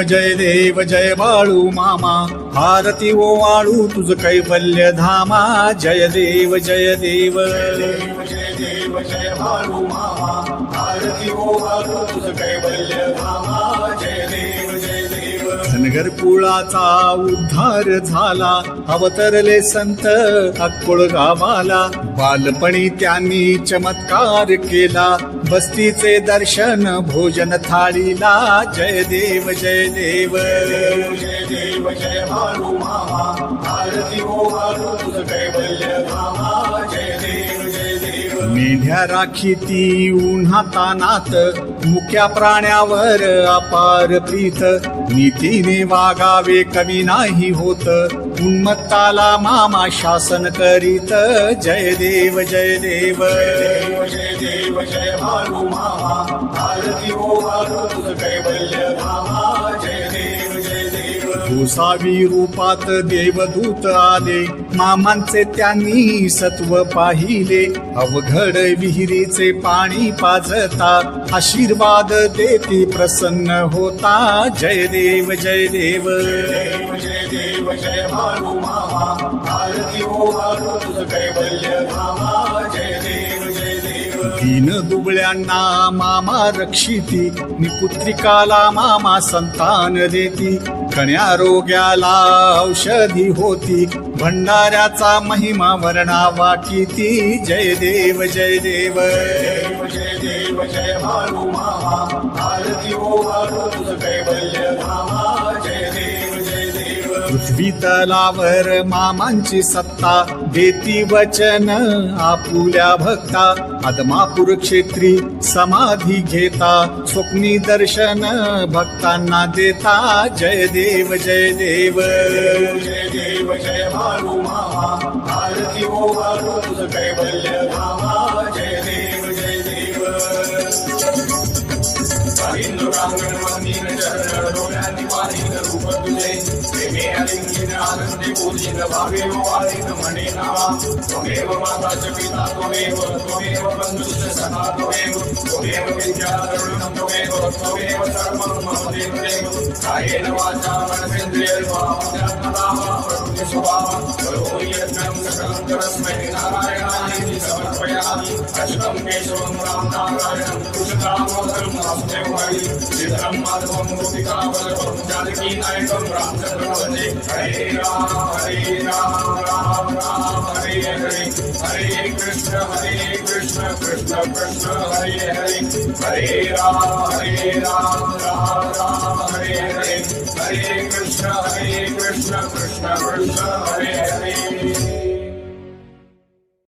जय देव जय बाळू मामा, आरती ओवाळू तुझ कैवल्य धामा. जय देव जय देव जय बाळू मामा, आरती ओवाळू तुझ कैवल्य धामा. जय देव धनगर कुळाचा उद्धार झाला, अवतरले संत अक्कोळ गावाला. बालपणी त्यांनी चमत्कार केला, बस्तीचे दर्शन भोजन थाळीला. जय देव जय देव जय बाळू मामा, आरती ओवाळू तुझ कैवल्य धामा. जय देव मेढ्या राखीती उन्हातानात, मुक्या प्राण्यावर अपार प्रीत. नीतीने वागावे कमी नाही होत, उन्मत्ताला मामा शासन करीत. जय देव जय बाळू मामा, आरती ओवाळू तुझ कैवल्य धामा. जय देव गोसावी रूपात देवदूत आले, मामांचे त्यांनी सत्व पाहिले. अवघड विहिरीचे पाणी पाजता, आशीर्वाद देती प्रसन्न होता. जय देव जय बाळू मामा, आरती ओवाळू तुझ कैवल्य धामा. जय देव दीन दुबळ्यांना मामा रक्षिती, निपुत्रिकाला मामा संतान देती. कण्यारोग्याला औषधी होती, भंडाऱ्याचा महिमा वर्णावा किती. जय देव जय बाळू मामा, आरती ओवाळू तुझ कैवल्य धामा. जय देव पृथ्वी तलावर मामांची सत्ता, देती वचन आपुल्या भक्ता. आदमापूर क्षेत्री समाधी घेता, स्वप्नी दर्शन भक्तांना देता. जय देव जय बाळू मामा, आरती ओवाळू तुझ कैवल्य धामा. जय देव इंद्रांगण मंदिर चरण डोळ्यांनी वाहिन रूप तुझे. प्रेमे अलिंगीन आनंदी पूजिन भावे वाहिन म्हणे नावा. त्वमेव माताच पिता त्वमेव बंधुश्च सखा त्वमेव विद्याधरणं त्वमेव सर्वं मम देवदेव. कायेन वाचा मनसेन्द्रियर्वा अध्यात्मना वा प्रकृति स्वभावं करोमि यज्ञं सकलं परस्मै नारायणाय समर्पयामि. अच्युतं केशवं राम नारायणं कृष्णदामोदरं वासुदेवं हरि. श्रीधरं माधवं गोपिकावल्लभं जानकी नायकं रामचन्द्रं वन्दे. हरे राम राम राम हरे हरे. हरे कृष्ण कृष्ण कृष्ण हरे हरे. हरे राम राम राम हरे हरे. हरे कृष्ण कृष्ण कृष्ण हरे हरे.